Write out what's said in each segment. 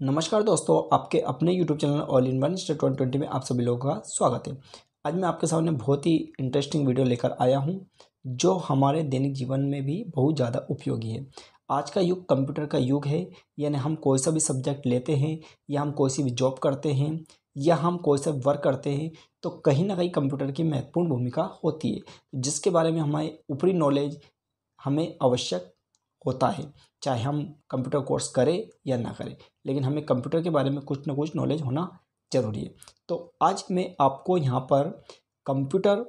नमस्कार दोस्तों, आपके अपने YouTube channel all in one state 2020 में आप सभी लोगों का स्वागत है। आज मैं आपके सामने बहुत ही इंटरेस्टिंग वीडियो लेकर आया हूं, जो हमारे दैनिक जीवन में भी बहुत ज़्यादा उपयोगी है। आज का युग कंप्यूटर का युग है, यानी हम कोई सा भी सब्जेक्ट लेते हैं या हम कोई सी भी जॉब करते हैं या हम कोई सा वर्क करते हैं, तो कहीं ना कहीं कंप्यूटर की महत्वपूर्ण भूमिका होती है, जिसके बारे में हमारे ऊपरी नॉलेज हमें आवश्यक होता है। चाहे हम कंप्यूटर कोर्स करें या ना करें, लेकिन हमें कंप्यूटर के बारे में कुछ ना कुछ नॉलेज होना ज़रूरी है। तो आज मैं आपको यहाँ पर कंप्यूटर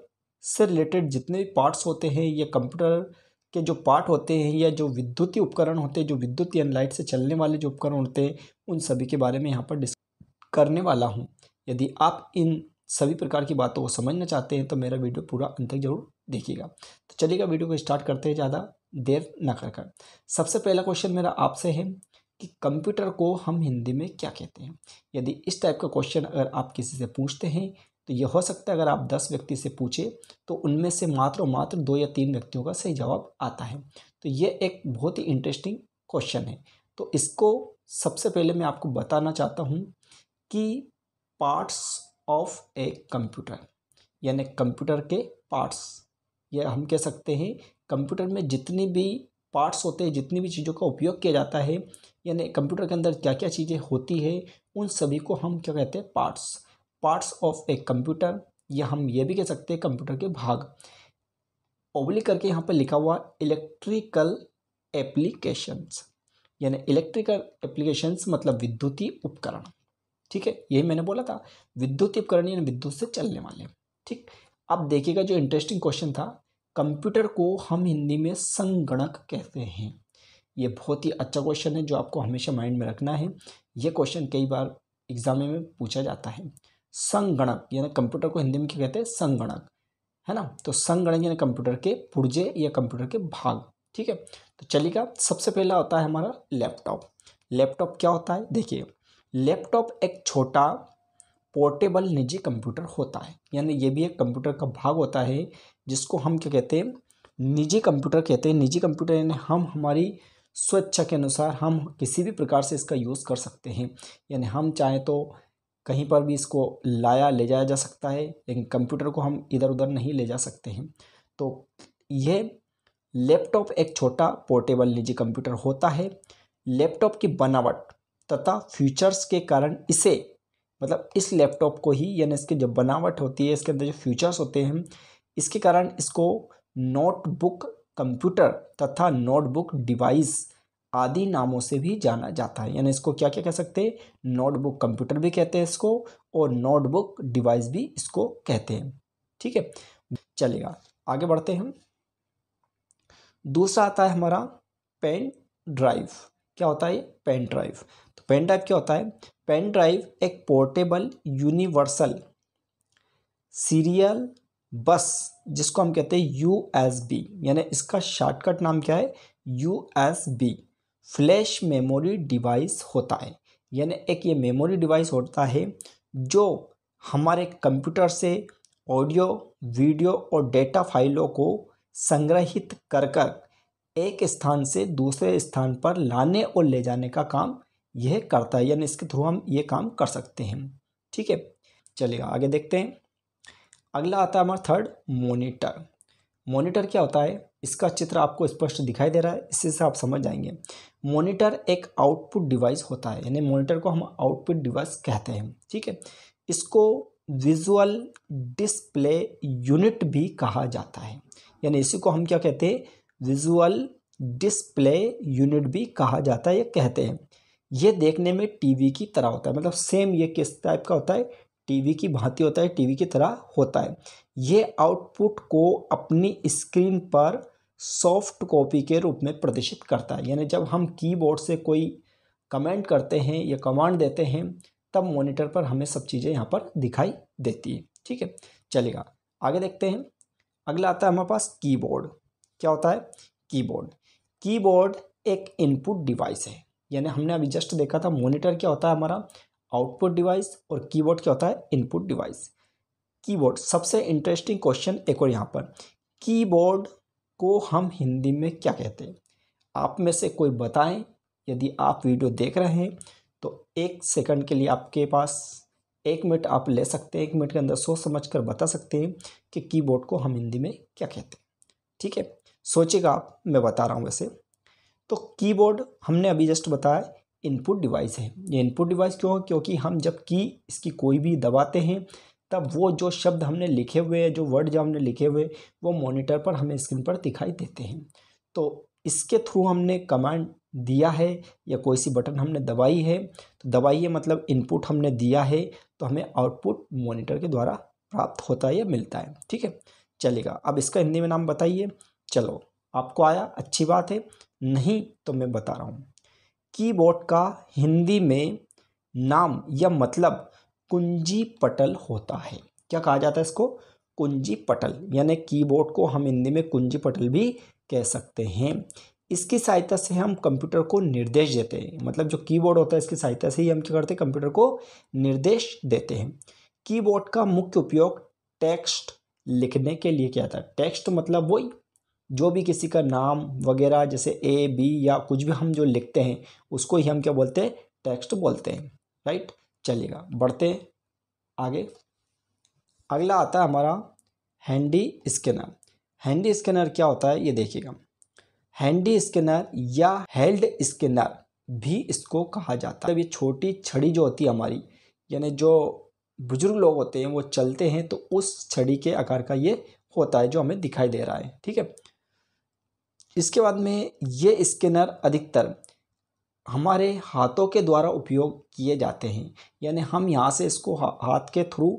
से रिलेटेड जितने भी पार्ट्स होते हैं या कंप्यूटर के जो पार्ट होते हैं या जो विद्युतीय उपकरण होते हैं, जो विद्युत या लाइट से चलने वाले जो उपकरण होते हैं, उन सभी के बारे में यहाँ पर करने वाला हूँ। यदि आप इन सभी प्रकार की बातों को समझना चाहते हैं तो मेरा वीडियो पूरा अंत तक जरूर देखिएगा। तो चलिएगा, वीडियो को स्टार्ट करते हैं ज़्यादा देर न कर। सबसे पहला क्वेश्चन मेरा आपसे है कि कंप्यूटर को हम हिंदी में क्या कहते हैं। यदि इस टाइप का क्वेश्चन अगर आप किसी से पूछते हैं तो यह हो सकता है अगर आप 10 व्यक्ति से पूछे तो उनमें से मात्र 2 या 3 व्यक्तियों का सही जवाब आता है। तो ये एक बहुत ही इंटरेस्टिंग क्वेश्चन है। तो इसको सबसे पहले मैं आपको बताना चाहता हूँ कि पार्ट्स ऑफ ए कंप्यूटर, यानी कंप्यूटर के पार्ट्स, या हम कह सकते हैं कंप्यूटर में जितनी भी पार्ट्स होते हैं, जितनी भी चीज़ों का उपयोग किया जाता है, यानी कंप्यूटर के अंदर क्या क्या चीज़ें होती है, उन सभी को हम क्या कहते हैं, पार्ट्स ऑफ ए कंप्यूटर, या हम ये भी कह सकते हैं कंप्यूटर के भाग। ओब्लिक करके यहाँ पर लिखा हुआ इलेक्ट्रिकल एप्लीकेशंस, यानी इलेक्ट्रिकल एप्लीकेशंस मतलब विद्युतीय उपकरण। ठीक है, यही मैंने बोला था, विद्युत उपकरण यानी विद्युत से चलने वाले। ठीक, अब देखिएगा जो इंटरेस्टिंग क्वेश्चन था, कंप्यूटर को हम हिंदी में संगणक कहते हैं। ये बहुत ही अच्छा क्वेश्चन है जो आपको हमेशा माइंड में रखना है। ये क्वेश्चन कई बार एग्जाम में पूछा जाता है। संगणक यानी कंप्यूटर को हिंदी में क्या कहते हैं, संगणक, है ना। तो संगणक यानी कंप्यूटर के पुर्जे या कंप्यूटर के भाग। ठीक है, तो चलिएगा, सबसे पहला होता है हमारा लैपटॉप। लैपटॉप क्या होता है, देखिए, लैपटॉप एक छोटा पोर्टेबल निजी कंप्यूटर होता है, यानी ये भी एक कंप्यूटर का भाग होता है जिसको हम क्या कहते हैं, निजी कंप्यूटर कहते हैं। निजी कंप्यूटर यानी हम हमारी स्वेच्छा के अनुसार हम किसी भी प्रकार से इसका यूज़ कर सकते हैं, यानी हम चाहें तो कहीं पर भी इसको ले जाया जा सकता है, लेकिन कंप्यूटर को हम इधर उधर नहीं ले जा सकते हैं। तो यह लैपटॉप एक छोटा पोर्टेबल निजी कंप्यूटर होता है। लैपटॉप की बनावट तथा फीचर्स के कारण इसे, मतलब इस लैपटॉप को ही, यानी इसकी जो बनावट होती है, इसके अंदर जो फीचर्स होते हैं, इसके कारण इसको नोटबुक कंप्यूटर तथा नोटबुक डिवाइस आदि नामों से भी जाना जाता है। यानी इसको क्या क्या कह सकते हैं, नोटबुक कंप्यूटर भी कहते हैं इसको, और नोटबुक डिवाइस भी इसको कहते हैं। ठीक है, चलेगा, आगे बढ़ते हैं। दूसरा आता है हमारा पेन ड्राइव। क्या होता है, पेन ड्राइव। तो पेन ड्राइव क्या होता है, पेन ड्राइव एक पोर्टेबल यूनिवर्सल सीरियल बस, जिसको हम कहते हैं यूएसबी, यानी इसका शॉर्टकट नाम क्या है, यूएसबी फ्लैश मेमोरी डिवाइस होता है। यानी एक ये मेमोरी डिवाइस होता है जो हमारे कंप्यूटर से ऑडियो, वीडियो और डेटा फाइलों को संग्रहित कर एक स्थान से दूसरे स्थान पर लाने और ले जाने का काम यह करता है, यानी इसके थ्रू हम ये काम कर सकते हैं। ठीक है, चलिए आगे देखते हैं। अगला आता है हमारा थर्ड, मॉनिटर। मॉनिटर क्या होता है, इसका चित्र आपको स्पष्ट दिखाई दे रहा है, इससे से आप समझ जाएंगे। मॉनिटर एक आउटपुट डिवाइस होता है, यानी मॉनिटर को हम आउटपुट डिवाइस कहते हैं। ठीक है, इसको विजुअल डिस्प्ले यूनिट भी कहा जाता है, यानी इसी को हम क्या कहते हैं, विजुअल डिस्प्ले यूनिट भी कहा जाता है, ये कहते हैं। ये देखने में टीवी की तरह होता है, मतलब सेम ये किस टाइप का होता है, टीवी की भांति होता है, टीवी की तरह होता है। ये आउटपुट को अपनी स्क्रीन पर सॉफ्ट कॉपी के रूप में प्रदर्शित करता है, यानी जब हम कीबोर्ड से कोई कमेंट करते हैं या कमांड देते हैं तब मॉनिटर पर हमें सब चीज़ें यहाँ पर दिखाई देती है। ठीक है, चलेगा, आगे देखते हैं। अगला आता है हमारे पास कीबोर्ड। क्या होता है, कीबोर्ड। कीबोर्ड एक इनपुट डिवाइस है, यानी हमने अभी जस्ट देखा था मॉनिटर क्या होता है हमारा आउटपुट डिवाइस, और कीबोर्ड क्या होता है, इनपुट डिवाइस। कीबोर्ड, सबसे इंटरेस्टिंग क्वेश्चन एक और यहाँ पर, कीबोर्ड को हम हिंदी में क्या कहते हैं। आप में से कोई बताएं, यदि आप वीडियो देख रहे हैं तो 1 सेकंड के लिए आपके पास 1 मिनट आप ले सकते हैं। 1 मिनट के अंदर सोच समझ कर बता सकते हैं कि कीबोर्ड को हम हिंदी में क्या कहते हैं। ठीक है, सोचिएगा आप, मैं बता रहा हूँ वैसे। तो कीबोर्ड हमने अभी जस्ट बताया इनपुट डिवाइस है। ये इनपुट डिवाइस क्यों है? क्योंकि हम जब की इसकी कोई भी दबाते हैं तब वो जो शब्द हमने लिखे हुए हैं, जो वर्ड जो हमने लिखे हुए, वो मॉनिटर पर हमें स्क्रीन पर दिखाई देते हैं। तो इसके थ्रू हमने कमांड दिया है या कोई सी बटन हमने दबाई है, तो दबाई है मतलब इनपुट हमने दिया है, तो हमें आउटपुट मॉनिटर के द्वारा प्राप्त होता है या मिलता है। ठीक है, चलेगा। अब इसका हिंदी में नाम बताइए। चलो, आपको आया, अच्छी बात है। नहीं तो मैं बता रहा हूँ। कीबोर्ड का हिंदी में नाम या मतलब कुंजी पटल होता है। क्या कहा जाता है इसको? कुंजी पटल। यानी कीबोर्ड को हम हिंदी में कुंजी पटल भी कह सकते हैं। इसकी सहायता से हम कंप्यूटर को निर्देश देते हैं। मतलब जो कीबोर्ड होता है इसकी सहायता से ही हम क्या करते हैं? कंप्यूटर को निर्देश देते हैं। कीबोर्ड का मुख्य उपयोग टेक्स्ट लिखने के लिए किया जाता है। टेक्स्ट मतलब वही जो भी किसी का नाम वगैरह, जैसे ए बी या कुछ भी हम जो लिखते हैं उसको ही हम क्या बोलते हैं? टेक्स्ट बोलते हैं। राइट, चलिएगा, बढ़ते हैं आगे। अगला आता है हमारा हैंडी स्कैनर। हैंडी स्कैनर क्या होता है ये देखिएगा। हैंडी स्कैनर या हेल्ड स्कैनर भी इसको कहा जाता है। ये छोटी छड़ी जो होती है हमारी, यानी जो बुजुर्ग लोग होते हैं वो चलते हैं तो उस छड़ी के आकार का ये होता है जो हमें दिखाई दे रहा है। ठीक है, इसके बाद में ये स्कैनर अधिकतर हमारे हाथों के द्वारा उपयोग किए जाते हैं। यानी हम यहाँ से इसको हाथ के थ्रू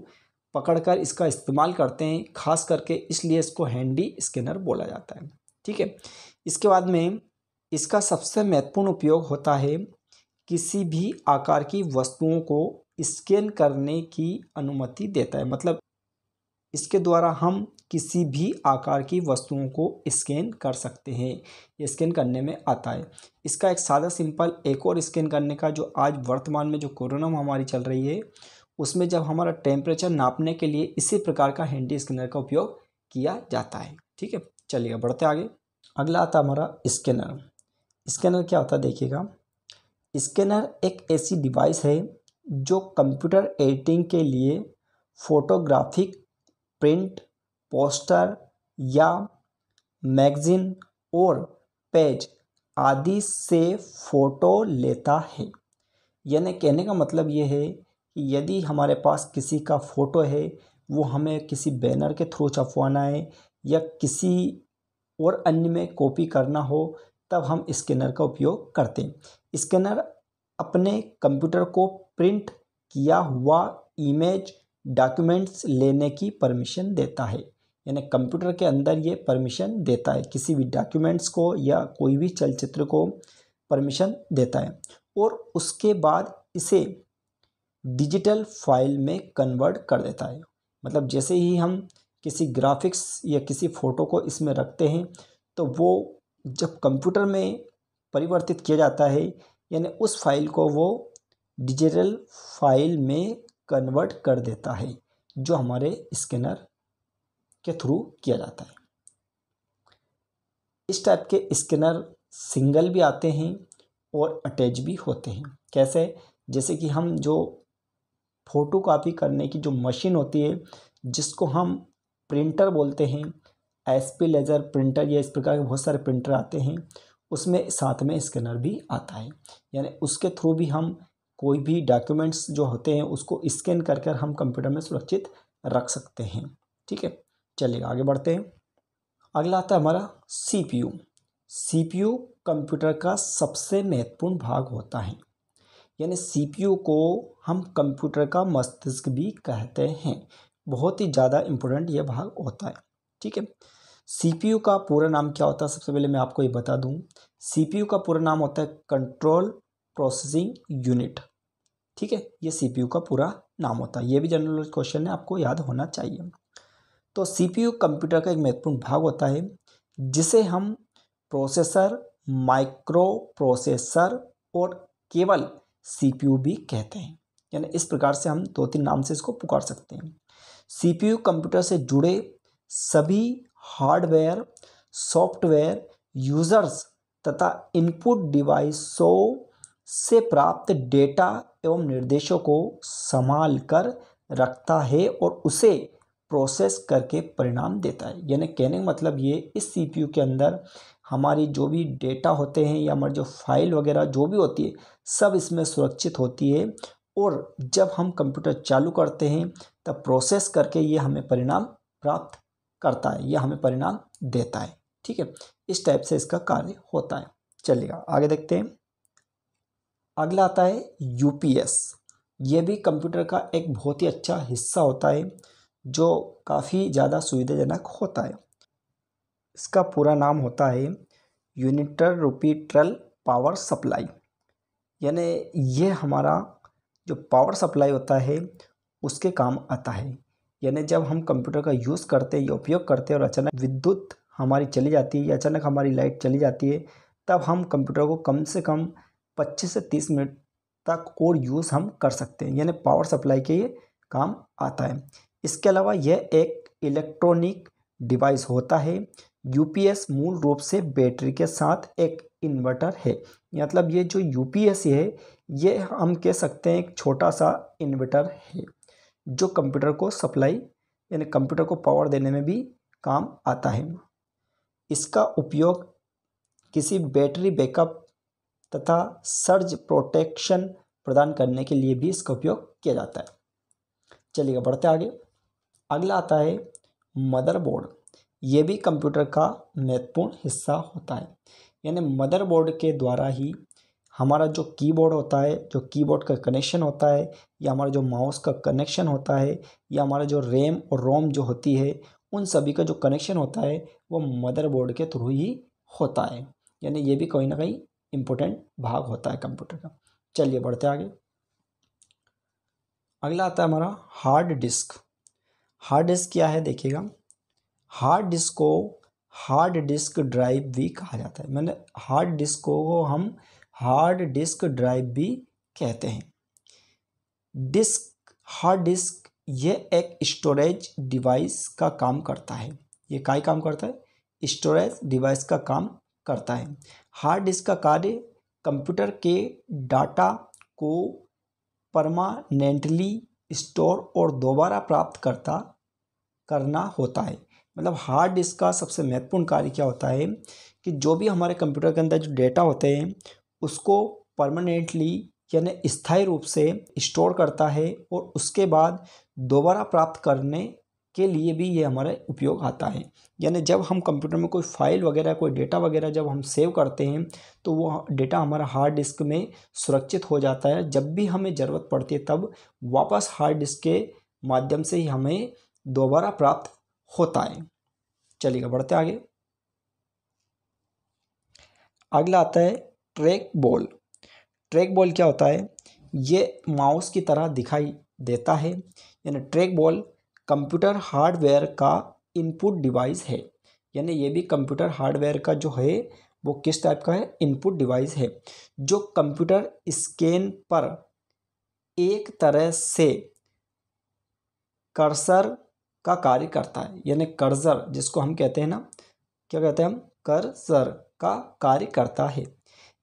पकड़कर इसका इस्तेमाल करते हैं, खास करके इसलिए इसको हैंडी स्कैनर बोला जाता है। ठीक है, इसके बाद में इसका सबसे महत्वपूर्ण उपयोग होता है किसी भी आकार की वस्तुओं को स्कैन करने की अनुमति देता है। मतलब इसके द्वारा हम किसी भी आकार की वस्तुओं को स्कैन कर सकते हैं। ये स्कैन करने में आता है। इसका एक सादा सिंपल एक और स्कैन करने का, जो आज वर्तमान में जो कोरोना महामारी चल रही है उसमें जब हमारा टेम्परेचर नापने के लिए इसी प्रकार का हैंडी स्कैनर का उपयोग किया जाता है। ठीक है, चलिएगा, बढ़ते आगे। अगला आता हमारा स्कैनर। स्कैनर क्या होता है देखिएगा। स्कैनर एक ऐसी डिवाइस है जो कंप्यूटर एडिटिंग के लिए फोटोग्राफिक प्रिंट, पोस्टर या मैगजीन और पेज आदि से फोटो लेता है। यानी कहने का मतलब ये है कि यदि हमारे पास किसी का फोटो है, वो हमें किसी बैनर के थ्रू छपवाना है या किसी और अन्य में कॉपी करना हो, तब हम स्कैनर का उपयोग करते हैं। स्कैनर अपने कंप्यूटर को प्रिंट किया हुआ इमेज डॉक्यूमेंट्स लेने की परमिशन देता है। यानी कंप्यूटर के अंदर ये परमिशन देता है, किसी भी डॉक्यूमेंट्स को या कोई भी चलचित्र को परमिशन देता है, और उसके बाद इसे डिजिटल फाइल में कन्वर्ट कर देता है। मतलब जैसे ही हम किसी ग्राफिक्स या किसी फ़ोटो को इसमें रखते हैं तो वो जब कंप्यूटर में परिवर्तित किया जाता है, यानी उस फाइल को वो डिजिटल फाइल में कन्वर्ट कर देता है, जो हमारे स्कैनर के थ्रू किया जाता है। इस टाइप के स्कैनर सिंगल भी आते हैं और अटैच भी होते हैं। कैसे? जैसे कि हम जो फ़ोटो कॉपी करने की जो मशीन होती है जिसको हम प्रिंटर बोलते हैं, एचपी लेज़र प्रिंटर या इस प्रकार के बहुत सारे प्रिंटर आते हैं, उसमें साथ में स्कैनर भी आता है। यानी उसके थ्रू भी हम कोई भी डॉक्यूमेंट्स जो होते हैं उसको स्कैन कर कर हम कंप्यूटर में सुरक्षित रख सकते हैं। ठीक है, चलिए आगे बढ़ते हैं। अगला आता है हमारा सीपीयू। सीपीयू कंप्यूटर का सबसे महत्वपूर्ण भाग होता है। यानी सीपीयू को हम कंप्यूटर का मस्तिष्क भी कहते हैं। बहुत ही ज़्यादा इम्पोर्टेंट यह भाग होता है। ठीक है, सीपीयू का पूरा नाम क्या होता है? सबसे पहले मैं आपको ये बता दूं। सीपीयू का पूरा नाम होता है कंट्रोल प्रोसेसिंग यूनिट। ठीक है, ये सीपीयू का पूरा नाम होता है। ये भी जनरल नॉलेज क्वेश्चन है, आपको याद होना चाहिए। तो सीपीयू कंप्यूटर का एक महत्वपूर्ण भाग होता है जिसे हम प्रोसेसर, माइक्रो प्रोसेसर और केवल सीपीयू भी कहते हैं। यानी इस प्रकार से हम 2-3 नाम से इसको पुकार सकते हैं। सीपीयू कंप्यूटर से जुड़े सभी हार्डवेयर, सॉफ्टवेयर, यूजर्स तथा इनपुट डिवाइसों से प्राप्त डेटा एवं निर्देशों को संभाल कर रखता है और उसे प्रोसेस करके परिणाम देता है। यानी कहने का मतलब ये, इस सीपीयू के अंदर हमारी जो भी डेटा होते हैं या हमारी जो फाइल वगैरह जो भी होती है सब इसमें सुरक्षित होती है, और जब हम कंप्यूटर चालू करते हैं तब प्रोसेस करके ये हमें परिणाम प्राप्त करता है, यह हमें परिणाम देता है। ठीक है, इस टाइप से इसका कार्य होता है। चलिए आगे देखते हैं। अगला आता है यूपीएस। ये भी कंप्यूटर का एक बहुत ही अच्छा हिस्सा होता है जो काफ़ी ज़्यादा सुविधाजनक होता है। इसका पूरा नाम होता है यूनिटरीपीटरल पावर सप्लाई। यानी ये हमारा जो पावर सप्लाई होता है उसके काम आता है। यानी जब हम कंप्यूटर का यूज़ करते हैं या उपयोग करते हैं और अचानक विद्युत हमारी चली जाती है या अचानक हमारी लाइट चली जाती है, तब हम कंप्यूटर को कम से कम 25 से 30 मिनट तक और यूज़ हम कर सकते हैं। यानी पावर सप्लाई के ये काम आता है। इसके अलावा यह एक इलेक्ट्रॉनिक डिवाइस होता है। यूपीएस मूल रूप से बैटरी के साथ एक इन्वर्टर है। मतलब ये जो यूपीएस है ये हम कह सकते हैं एक छोटा सा इन्वर्टर है जो कंप्यूटर को सप्लाई यानी कंप्यूटर को पावर देने में भी काम आता है। इसका उपयोग किसी बैटरी बैकअप तथा सर्ज प्रोटेक्शन प्रदान करने के लिए भी इसका उपयोग किया जाता है। चलिए बढ़ते आगे। अगला आता है मदरबोर्ड। ये भी कंप्यूटर का महत्वपूर्ण हिस्सा होता है। यानी मदरबोर्ड के द्वारा ही हमारा जो कीबोर्ड होता है, जो कीबोर्ड का कनेक्शन होता है, या हमारा जो माउस का कनेक्शन होता है, या हमारा जो रैम और रोम जो होती है, उन सभी का जो कनेक्शन होता है वो मदरबोर्ड के थ्रू ही होता है। यानी ये भी कहीं ना कहीं इम्पोर्टेंट भाग होता है कंप्यूटर का। चलिए बढ़ते आगे। अगला आता है हमारा हार्ड डिस्क। हार्ड डिस्क क्या है देखिएगा। हार्ड डिस्क को हार्ड डिस्क ड्राइव भी कहा जाता है। मैंने हार्ड डिस्क को हम हार्ड डिस्क ड्राइव भी कहते हैं। हार्ड डिस्क ये एक स्टोरेज डिवाइस का काम करता है। ये क्या काम करता है? स्टोरेज डिवाइस का काम करता है। हार्ड डिस्क का कार्य कंप्यूटर के डाटा को परमानेंटली स्टोर और दोबारा प्राप्त करना होता है। मतलब हार्ड डिस्क का सबसे महत्वपूर्ण कार्य क्या होता है कि जो भी हमारे कंप्यूटर के अंदर जो डेटा होते हैं उसको परमानेंटली यानी स्थायी रूप से स्टोर करता है और उसके बाद दोबारा प्राप्त करने के लिए भी ये हमारे उपयोग आता है। यानी जब हम कंप्यूटर में कोई फाइल वगैरह कोई डेटा वगैरह जब हम सेव करते हैं तो वो डेटा हमारा हार्ड डिस्क में सुरक्षित हो जाता है। जब भी हमें ज़रूरत पड़ती है तब वापस हार्ड डिस्क के माध्यम से ही हमें दोबारा प्राप्त होता है। चलिएगा बढ़ते आगे। अगला आता है ट्रैक बॉल। ट्रैक बॉल क्या होता है? ये माउस की तरह दिखाई देता है। यानी ट्रैक बॉल कंप्यूटर हार्डवेयर का इनपुट डिवाइस है। यानी ये भी कंप्यूटर हार्डवेयर का जो है वो किस टाइप का है? इनपुट डिवाइस है जो कंप्यूटर स्क्रीन पर एक तरह से कर्सर का कार्य करता है। यानी कर्सर जिसको हम कहते हैं ना, क्या कहते हैं हम? कर्सर का कार्य करता है।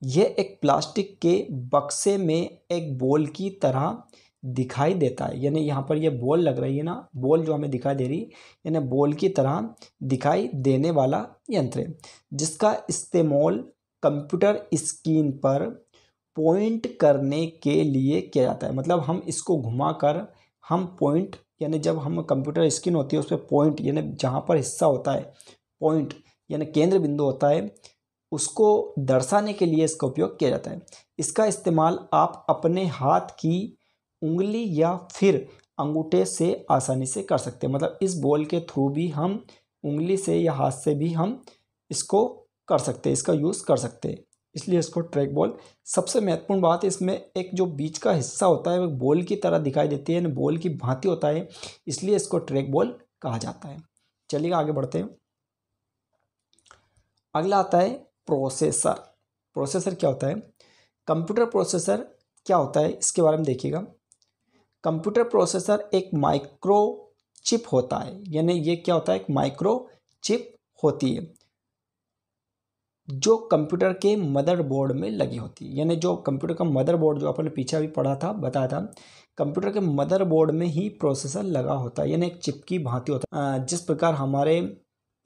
यह एक प्लास्टिक के बक्से में एक बॉल की तरह दिखाई देता है। यानी यहाँ पर ये बॉल लग रही है ना, बॉल जो हमें दिखाई दे रही यानी बॉल की तरह दिखाई देने वाला यंत्र है जिसका इस्तेमाल कंप्यूटर स्क्रीन पर पॉइंट करने के लिए किया जाता है। मतलब हम इसको घुमाकर हम पॉइंट यानी जब हम कंप्यूटर स्क्रीन होती है उस पर पॉइंट यानी जहाँ पर हिस्सा होता है पॉइंट यानी केंद्र बिंदु होता है उसको दर्शाने के लिए इसका उपयोग किया जाता है। इसका इस्तेमाल आप अपने हाथ की उंगली या फिर अंगूठे से आसानी से कर सकते हैं। मतलब इस बॉल के थ्रू भी हम उंगली से या हाथ से भी हम इसको कर सकते हैं, इसका यूज़ कर सकते हैं। इसलिए इसको ट्रैक बॉल। सबसे महत्वपूर्ण बात है इसमें एक जो बीच का हिस्सा होता है वो बॉल की तरह दिखाई देती है, यानी बॉल की भांति होता है, इसलिए इसको ट्रैक बॉल कहा जाता है। चलिए आगे बढ़ते हैं। अगला आता है प्रोसेसर। प्रोसेसर क्या होता है? कंप्यूटर प्रोसेसर क्या होता है इसके बारे में देखिएगा। कंप्यूटर प्रोसेसर एक माइक्रो चिप होता है। यानी ये क्या होता है? एक माइक्रो चिप होती है जो कंप्यूटर के मदरबोर्ड में लगी होती है। यानी जो कंप्यूटर का मदरबोर्ड, जो अपन पीछे अभी पढ़ा था, बताया था, कंप्यूटर के मदरबोर्ड में ही प्रोसेसर लगा होता है, यानी एक चिप की भांति होता है। जिस प्रकार हमारे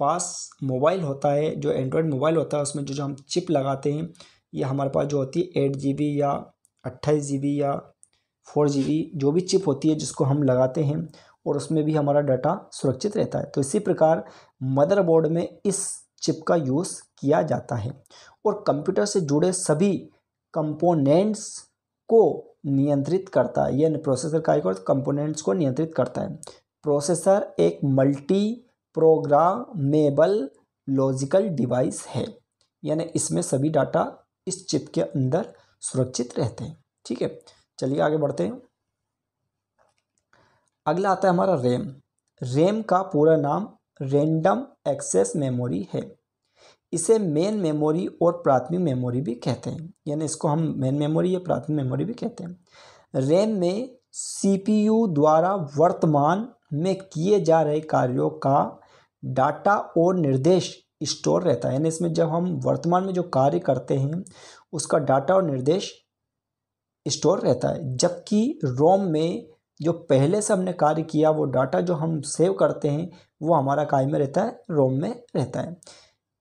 पास मोबाइल होता है, जो एंड्रॉयड मोबाइल होता है, उसमें जो जो हम चिप लगाते हैं, ये हमारे पास जो होती है 8 GB या 28 GB या 4 GB, जो भी चिप होती है जिसको हम लगाते हैं, और उसमें भी हमारा डाटा सुरक्षित रहता है। तो इसी प्रकार मदरबोर्ड में इस चिप का यूज़ किया जाता है, और कंप्यूटर से जुड़े सभी कंपोनेंट्स को नियंत्रित करता है। यह प्रोसेसर का कंपोनेंट्स को नियंत्रित करता है। प्रोसेसर एक मल्टी प्रोग्रामेबल लॉजिकल डिवाइस है, यानी इसमें सभी डाटा इस चिप के अंदर सुरक्षित रहते हैं। ठीक है, चलिए आगे बढ़ते हैं। अगला आता है हमारा रैम। रैम का पूरा नाम रैंडम एक्सेस मेमोरी है। इसे मेन मेमोरी और प्राथमिक मेमोरी भी कहते हैं, यानी इसको हम मेन मेमोरी या प्राथमिक मेमोरी भी कहते हैं। रैम में सीपीयू द्वारा वर्तमान में किए जा रहे कार्यों का डाटा और निर्देश स्टोर रहता है, यानी इसमें जब हम वर्तमान में जो कार्य करते हैं उसका डाटा और निर्देश स्टोर रहता है। जबकि रोम में जो पहले से हमने कार्य किया, वो डाटा जो हम सेव करते हैं वो हमारा काय में रहता है, रोम में रहता है।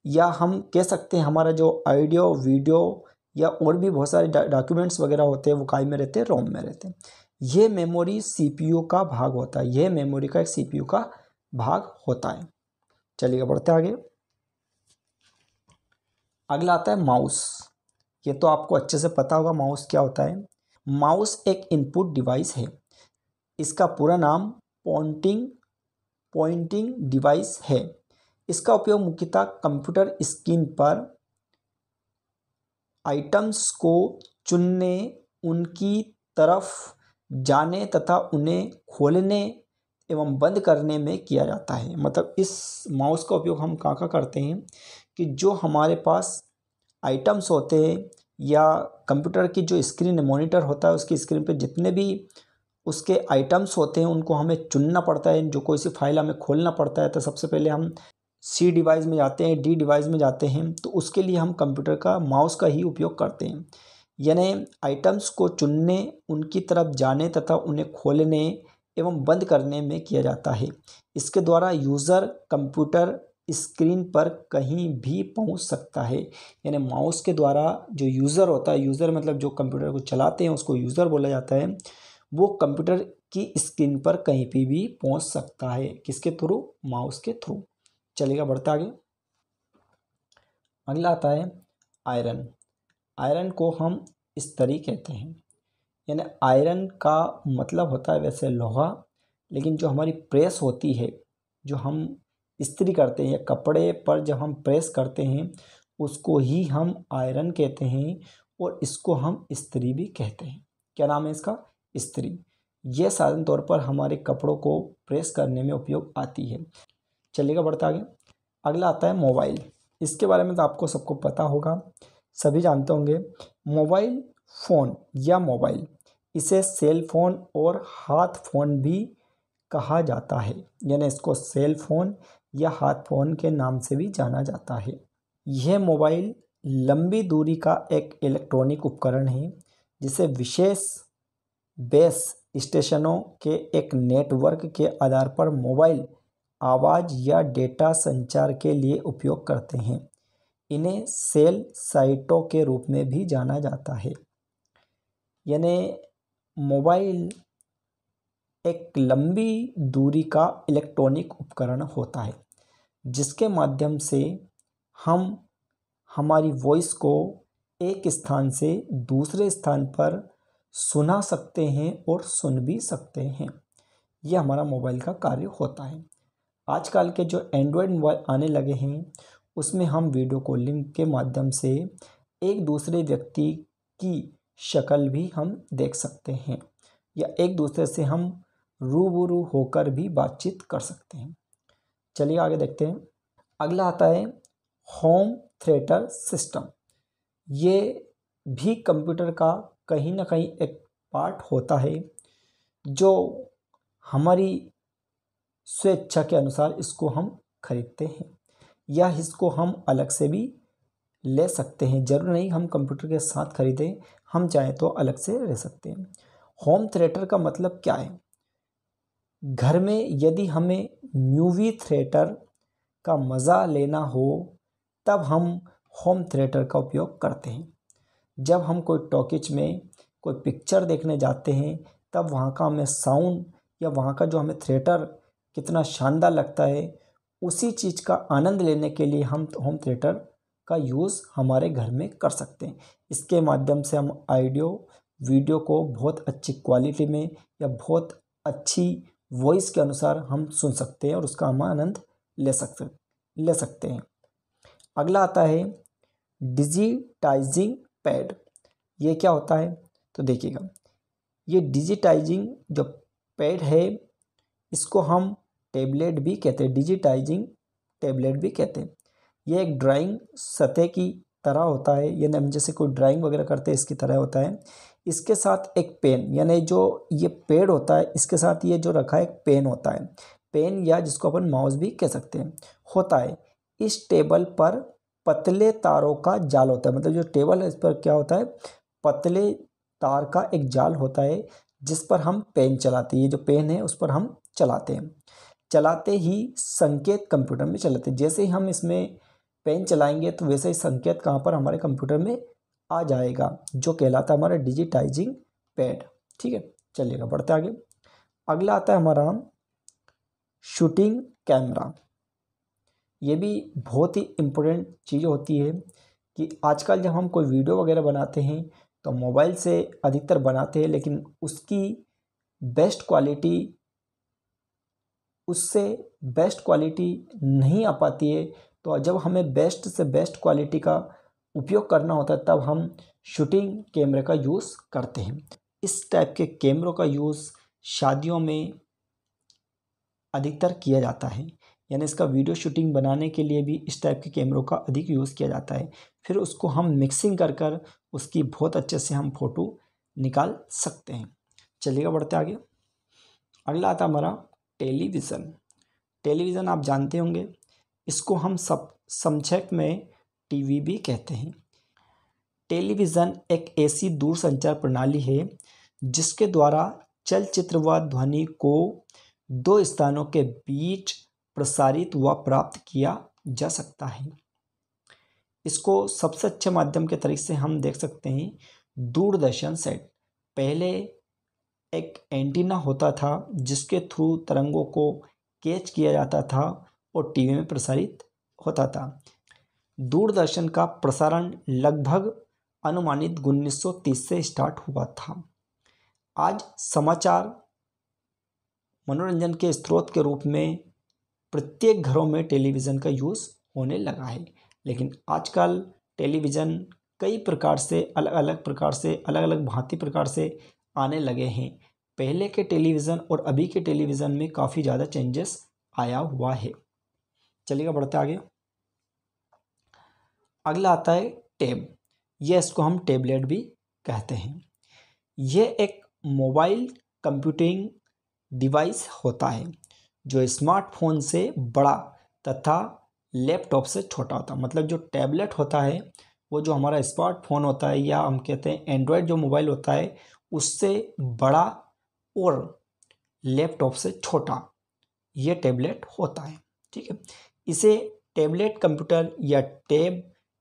या हम कह सकते हैं हमारा जो ऑडियो वीडियो या और भी बहुत सारे डॉक्यूमेंट्स वगैरह होते हैं वो काय में रहते हैं, रोम में रहते हैं। ये मेमोरी सीपीयू का भाग होता है, यह मेमोरी का एक सीपीयू का भाग होता है। चलिए बढ़ते आगे। अगला आता है माउस। ये तो आपको अच्छे से पता होगा माउस क्या होता है। माउस एक इनपुट डिवाइस है। इसका पूरा नाम पॉइंटिंग डिवाइस है। इसका उपयोग मुख्यतः कंप्यूटर स्क्रीन पर आइटम्स को चुनने, उनकी तरफ जाने तथा उन्हें खोलने एवं बंद करने में किया जाता है। मतलब इस माउस का उपयोग हम कहाँ करते हैं कि जो हमारे पास आइटम्स होते हैं या कंप्यूटर की जो स्क्रीन मॉनिटर होता है उसकी स्क्रीन पे जितने भी उसके आइटम्स होते हैं उनको हमें चुनना पड़ता है। जो कोई सी फाइल हमें खोलना पड़ता है तो सबसे पहले हम सी डिवाइस में जाते हैं, डी डिवाइस में जाते हैं, तो उसके लिए हम कंप्यूटर का माउस का ही उपयोग करते हैं। यानी आइटम्स को चुनने, उनकी तरफ जाने तथा उन्हें खोलने एवं बंद करने में किया जाता है। इसके द्वारा यूज़र कंप्यूटर स्क्रीन पर कहीं भी पहुंच सकता है। यानी माउस के द्वारा जो यूज़र होता है, यूज़र मतलब जो कंप्यूटर को चलाते हैं उसको यूज़र बोला जाता है, वो कंप्यूटर की स्क्रीन पर कहीं पे भी पहुंच सकता है। किसके थ्रू? माउस के थ्रू। चलेगा बढ़ता आगे। अगला आता है आयरन। आयरन को हम इस्त्री कहते हैं। यानी आयरन का मतलब होता है वैसे लोहा, लेकिन जो हमारी प्रेस होती है, जो हम इस्त्री करते हैं, कपड़े पर जब हम प्रेस करते हैं उसको ही हम आयरन कहते हैं, और इसको हम इस्त्री भी कहते हैं। क्या नाम है इसका? इस्त्री। यह साधारण तौर पर हमारे कपड़ों को प्रेस करने में उपयोग आती है। चलिएगा बढ़ता आगे। अगला आता है मोबाइल। इसके बारे में तो आपको सबको पता होगा, सभी जानते होंगे। मोबाइल फ़ोन या मोबाइल, इसे सेल फोन और हाथ फ़ोन भी कहा जाता है। यानी इसको सेल फोन या हाथ फ़ोन के नाम से भी जाना जाता है। यह मोबाइल लंबी दूरी का एक इलेक्ट्रॉनिक उपकरण है जिसे विशेष बेस स्टेशनों के एक नेटवर्क के आधार पर मोबाइल आवाज़ या डेटा संचार के लिए उपयोग करते हैं। इन्हें सेल साइटों के रूप में भी जाना जाता है। यानी मोबाइल एक लंबी दूरी का इलेक्ट्रॉनिक उपकरण होता है जिसके माध्यम से हम हमारी वॉइस को एक स्थान से दूसरे स्थान पर सुना सकते हैं और सुन भी सकते हैं। यह हमारा मोबाइल का कार्य होता है। आजकल के जो एंड्रॉयड मोबाइल आने लगे हैं उसमें हम वीडियो कॉलिंग के माध्यम से एक दूसरे व्यक्ति की शक्ल भी हम देख सकते हैं, या एक दूसरे से हम रूबरू होकर भी बातचीत कर सकते हैं। चलिए आगे देखते हैं। अगला आता है होम थिएटर सिस्टम। ये भी कंप्यूटर का कहीं ना कहीं एक पार्ट होता है जो हमारी स्वेच्छा के अनुसार इसको हम खरीदते हैं, या इसको हम अलग से भी ले सकते हैं। ज़रूर नहीं हम कंप्यूटर के साथ खरीदें, हम चाहें तो अलग से ले सकते हैं। होम थिएटर का मतलब क्या है? घर में यदि हमें मूवी थिएटर का मज़ा लेना हो तब हम होम थिएटर का उपयोग करते हैं। जब हम कोई टॉकीज में कोई पिक्चर देखने जाते हैं तब वहाँ का हमें साउंड या वहाँ का जो हमें थिएटर कितना शानदार लगता है, उसी चीज़ का आनंद लेने के लिए हम होम थिएटर का यूज़ हमारे घर में कर सकते हैं। इसके माध्यम से हम ऑडियो वीडियो को बहुत अच्छी क्वालिटी में या बहुत अच्छी वॉइस के अनुसार हम सुन सकते हैं और उसका हम आनंद ले सकते हैं। अगला आता है डिजिटाइजिंग पैड। ये क्या होता है? तो देखिएगा, ये डिजिटाइजिंग जो पैड है इसको हम टैबलेट भी कहते हैं, डिजिटाइजिंग टैबलेट भी कहते हैं। ये एक ड्राइंग सतह की तरह होता है, यानी हम जैसे कोई ड्राइंग वगैरह करते हैं इसकी तरह होता है। इसके साथ एक पेन, यानी जो ये पैड होता है इसके साथ ये जो रखा है एक पेन होता है, पेन या जिसको अपन माउस भी कह सकते हैं, होता है। इस टेबल पर पतले तारों का जाल होता है, मतलब जो टेबल है इस पर क्या होता है, पतले तार का एक जाल होता है जिस पर हम पेन चलाते हैं। ये जो पेन है उस पर हम चलाते हैं, चलाते ही संकेत कंप्यूटर में चलाते हैं। जैसे ही हम इसमें पेन चलाएंगे तो वैसे ही संकेत कहाँ पर हमारे कंप्यूटर में आ जाएगा, जो कहलाता है हमारा डिजिटाइजिंग पैड। ठीक है, चलिएगा बढ़ते आगे। अगला आता है हमारा शूटिंग कैमरा। ये भी बहुत ही इम्पोर्टेंट चीज़ होती है कि आजकल जब हम कोई वीडियो वगैरह बनाते हैं तो मोबाइल से अधिकतर बनाते हैं, लेकिन उसकी बेस्ट क्वालिटी उससे बेस्ट क्वालिटी नहीं आ पाती है। तो जब हमें बेस्ट से बेस्ट क्वालिटी का उपयोग करना होता है तब हम शूटिंग कैमरे का यूज़ करते हैं। इस टाइप के कैमरों का यूज़ शादियों में अधिकतर किया जाता है, यानी इसका वीडियो शूटिंग बनाने के लिए भी इस टाइप के कैमरों का अधिक यूज़ किया जाता है। फिर उसको हम मिक्सिंग कर कर उसकी बहुत अच्छे से हम फ़ोटो निकाल सकते हैं। चलिएगा बढ़ते आगे। अगला आता हमारा टेलीविज़न। टेलीविज़न आप जानते होंगे, इसको हम सब संक्षेप में टीवी भी कहते हैं। टेलीविज़न एक ऐसी दूरसंचार प्रणाली है जिसके द्वारा चलचित्र व ध्वनि को दो स्थानों के बीच प्रसारित व प्राप्त किया जा सकता है। इसको सबसे अच्छे माध्यम के तरीके से हम देख सकते हैं दूरदर्शन सेट। पहले एक एंटीना होता था जिसके थ्रू तरंगों को कैच किया जाता था और टीवी में प्रसारित होता था। दूरदर्शन का प्रसारण लगभग अनुमानित 1930 से स्टार्ट हुआ था। आज समाचार मनोरंजन के स्रोत के रूप में प्रत्येक घरों में टेलीविज़न का यूज़ होने लगा है, लेकिन आजकल टेलीविज़न कई प्रकार से अलग अलग भांति प्रकार से आने लगे हैं। पहले के टेलीविज़न और अभी के टेलीविज़न में काफ़ी ज़्यादा चेंजेस आया हुआ है। चलिएगा बढ़ते आगे। अगला आता है टैब। यह इसको हम टैबलेट भी कहते हैं। यह एक मोबाइल कंप्यूटिंग डिवाइस होता है जो स्मार्टफोन से बड़ा तथा लैपटॉप से छोटा होता है। मतलब जो टैबलेट होता है वो जो हमारा स्मार्टफोन होता है या हम कहते हैं एंड्रॉयड जो मोबाइल होता है उससे बड़ा और लैपटॉप से छोटा ये टैबलेट होता है। ठीक है, इसे टैबलेट कंप्यूटर या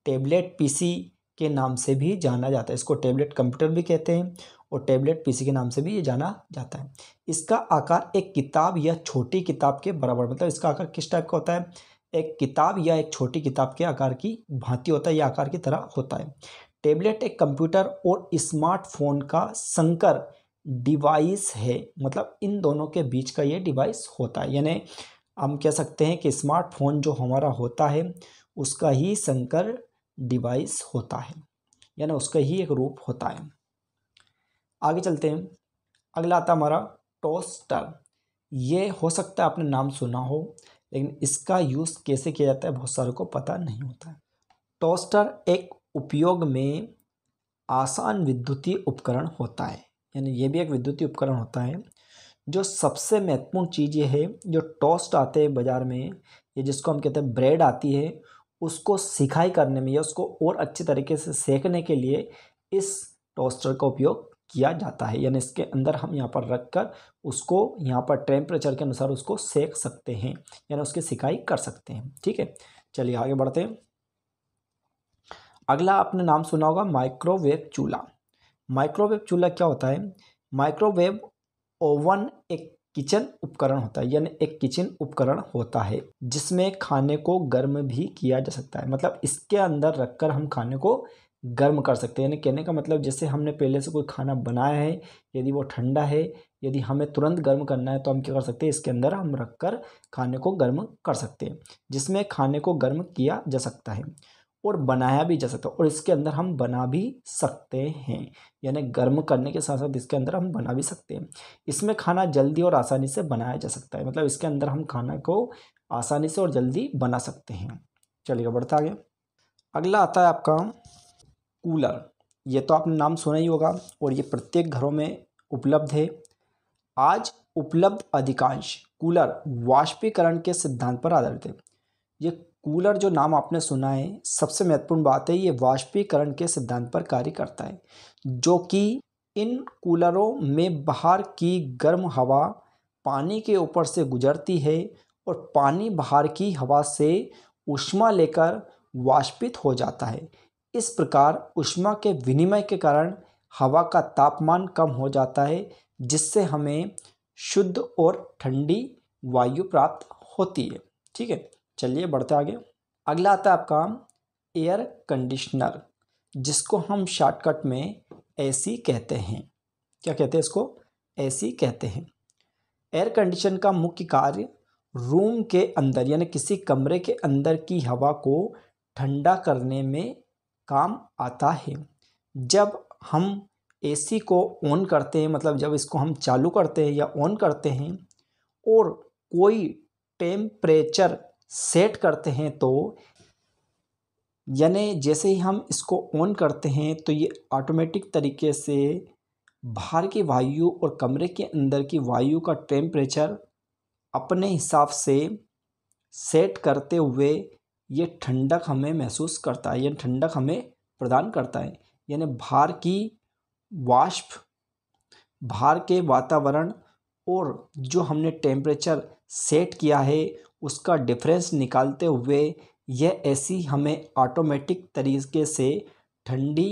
टैबलेट पीसी के नाम से भी जाना जाता है। इसको टैबलेट कंप्यूटर भी कहते हैं और टैबलेट पीसी के नाम से भी ये जाना जाता है। इसका आकार एक किताब या छोटी किताब के बराबर, मतलब इसका आकार किस टाइप का होता है, एक किताब या एक छोटी किताब के आकार की भांति होता है या आकार की तरह होता है। टैबलेट एक कंप्यूटर और स्मार्टफोन का संकर डिवाइस है, मतलब इन दोनों के बीच का ये डिवाइस होता है। यानी हम कह सकते हैं कि स्मार्टफोन जो हमारा होता है उसका ही संकर डिवाइस होता है, यानी उसका ही एक रूप होता है। आगे चलते हैं। अगला आता हमारा टोस्टर। ये हो सकता है आपने नाम सुना हो, लेकिन इसका यूज़ कैसे किया जाता है बहुत सारों को पता नहीं होता है। टोस्टर एक उपयोग में आसान विद्युतीय उपकरण होता है, यानी ये भी एक विद्युतीय उपकरण होता है। जो सबसे महत्वपूर्ण चीज़ ये है, जो टोस्ट आते हैं बाज़ार में, ये जिसको हम कहते हैं ब्रेड आती है, उसको सिकाई करने में या उसको और अच्छे तरीके से सेकने के लिए इस टोस्टर का उपयोग किया जाता है। यानी इसके अंदर हम यहाँ पर रख कर उसको यहाँ पर टेम्परेचर के अनुसार उसको सेक सकते हैं, यानी उसकी सिकाई कर सकते हैं। ठीक है, चलिए आगे बढ़ते हैं। अगला आपने नाम सुना होगा माइक्रोवेव चूल्हा। माइक्रोवेव चूल्हा क्या होता है? माइक्रोवेव ओवन एक किचन उपकरण होता है, यानी एक किचन उपकरण होता है जिसमें खाने को गर्म भी किया जा सकता है। मतलब इसके अंदर रखकर हम खाने को गर्म कर सकते हैं। यानी कहने का मतलब जैसे हमने पहले से कोई खाना बनाया है, यदि वो ठंडा है, यदि हमें तुरंत गर्म करना है तो हम क्या कर सकते हैं, इसके अंदर हम रखकर खाने को गर्म कर सकते हैं, जिसमें खाने को गर्म किया जा सकता है और बनाया भी जा सकता है। और इसके अंदर हम बना भी सकते हैं, यानी गर्म करने के साथ साथ इसके अंदर हम बना भी सकते हैं। इसमें खाना जल्दी और आसानी से बनाया जा सकता है। मतलब इसके अंदर हम खाना को आसानी से और जल्दी बना सकते हैं। चलिए बढ़ता आगे। अगला आता है आपका कूलर। ये तो आपने नाम सुना ही होगा और ये प्रत्येक घरों में उपलब्ध है। आज उपलब्ध अधिकांश कूलर वाष्पीकरण के सिद्धांत पर आधारित है। ये कूलर जो नाम आपने सुना है, सबसे महत्वपूर्ण बात है ये वाष्पीकरण के सिद्धांत पर कार्य करता है, जो कि इन कूलरों में बाहर की गर्म हवा पानी के ऊपर से गुजरती है और पानी बाहर की हवा से ऊष्मा लेकर वाष्पित हो जाता है। इस प्रकार ऊष्मा के विनिमय के कारण हवा का तापमान कम हो जाता है, जिससे हमें शुद्ध और ठंडी वायु प्राप्त होती है। ठीक है, चलिए बढ़ते आगे। अगला आता है आपका एयर कंडीशनर, जिसको हम शॉर्टकट में एसी कहते हैं। क्या कहते हैं इसको? एसी कहते हैं। एयर कंडीशन का मुख्य कार्य रूम के अंदर यानी किसी कमरे के अंदर की हवा को ठंडा करने में काम आता है। जब हम एसी को ऑन करते हैं, मतलब जब इसको हम चालू करते हैं या ऑन करते हैं और कोई टेम्परेचर सेट करते हैं, तो यानी जैसे ही हम इसको ऑन करते हैं तो ये ऑटोमेटिक तरीके से बाहर की वायु और कमरे के अंदर की वायु का टेम्परेचर अपने हिसाब से सेट करते हुए ये ठंडक हमें महसूस करता है, ये ठंडक हमें प्रदान करता है। यानी बाहर की वाष्प, बाहर के वातावरण और जो हमने टेम्परेचर सेट किया है उसका डिफरेंस निकालते हुए यह ऐसी हमें ऑटोमेटिक तरीके से ठंडी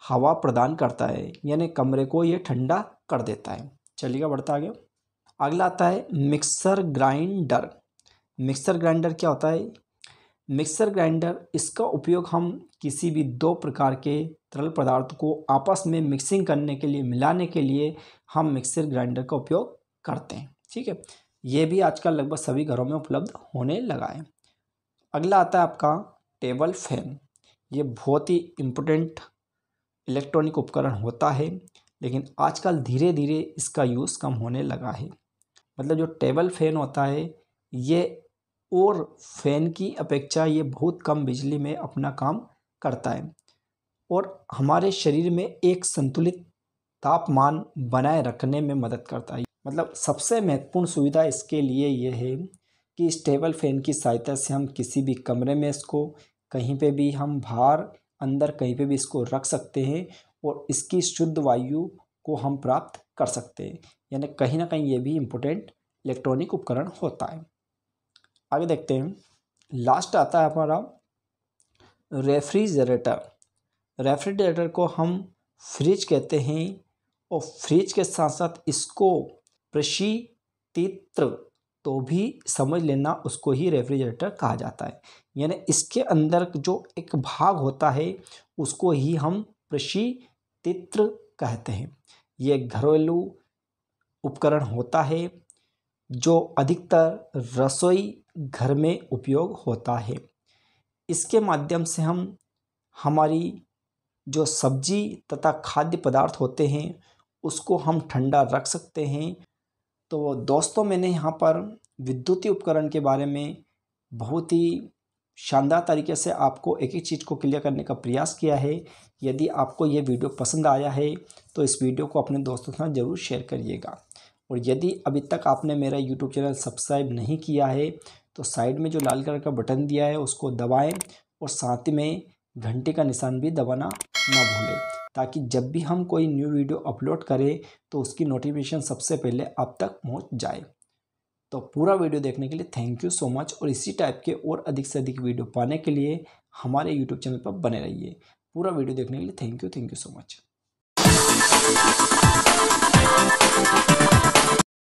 हवा प्रदान करता है, यानी कमरे को ये ठंडा कर देता है। चलिए बढ़ता आगे। अगला आता है मिक्सर ग्राइंडर। मिक्सर ग्राइंडर क्या होता है? मिक्सर ग्राइंडर, इसका उपयोग हम किसी भी दो प्रकार के तरल पदार्थ को आपस में मिक्सिंग करने के लिए, मिलाने के लिए हम मिक्सर ग्राइंडर का उपयोग करते हैं। ठीक है, ये भी आजकल लगभग सभी घरों में उपलब्ध होने लगा है। अगला आता है आपका टेबल फैन। ये बहुत ही इम्पोर्टेंट इलेक्ट्रॉनिक उपकरण होता है, लेकिन आजकल धीरे धीरे इसका यूज़ कम होने लगा है। मतलब जो टेबल फैन होता है ये और फैन की अपेक्षा ये बहुत कम बिजली में अपना काम करता है और हमारे शरीर में एक संतुलित तापमान बनाए रखने में मदद करता है। मतलब सबसे महत्वपूर्ण सुविधा इसके लिए ये है कि इस टेबल फैन की सहायता से हम किसी भी कमरे में इसको कहीं पे भी हम बाहर अंदर कहीं पे भी इसको रख सकते हैं और इसकी शुद्ध वायु को हम प्राप्त कर सकते हैं। यानी कहीं ना कहीं ये भी इम्पोर्टेंट इलेक्ट्रॉनिक उपकरण होता है। आगे देखते हैं। लास्ट आता है हमारा रेफ्रिजरेटर। रेफ्रिजरेटर को हम फ्रिज कहते हैं और फ्रिज के साथ साथ इसको प्रशीतित्र तो भी समझ लेना, उसको ही रेफ्रिजरेटर कहा जाता है। यानी इसके अंदर जो एक भाग होता है उसको ही हम प्रशीतित्र कहते हैं। ये घरेलू उपकरण होता है जो अधिकतर रसोई घर में उपयोग होता है। इसके माध्यम से हम हमारी जो सब्जी तथा खाद्य पदार्थ होते हैं उसको हम ठंडा रख सकते हैं। तो दोस्तों, मैंने यहाँ पर विद्युतीय उपकरण के बारे में बहुत ही शानदार तरीके से आपको एक एक चीज़ को क्लियर करने का प्रयास किया है। यदि आपको ये वीडियो पसंद आया है तो इस वीडियो को अपने दोस्तों के साथ ज़रूर शेयर करिएगा। और यदि अभी तक आपने मेरा यूट्यूब चैनल सब्सक्राइब नहीं किया है तो साइड में जो लाल कलर का बटन दिया है उसको दबाएं और साथ में घंटे का निशान भी दबाना ना भूलें, ताकि जब भी हम कोई न्यू वीडियो अपलोड करें तो उसकी नोटिफिकेशन सबसे पहले आप तक पहुंच जाए। तो पूरा वीडियो देखने के लिए थैंक यू सो मच, और इसी टाइप के और अधिक से अधिक वीडियो पाने के लिए हमारे यूट्यूब चैनल पर बने रहिए। पूरा वीडियो देखने के लिए थैंक यू सो मच।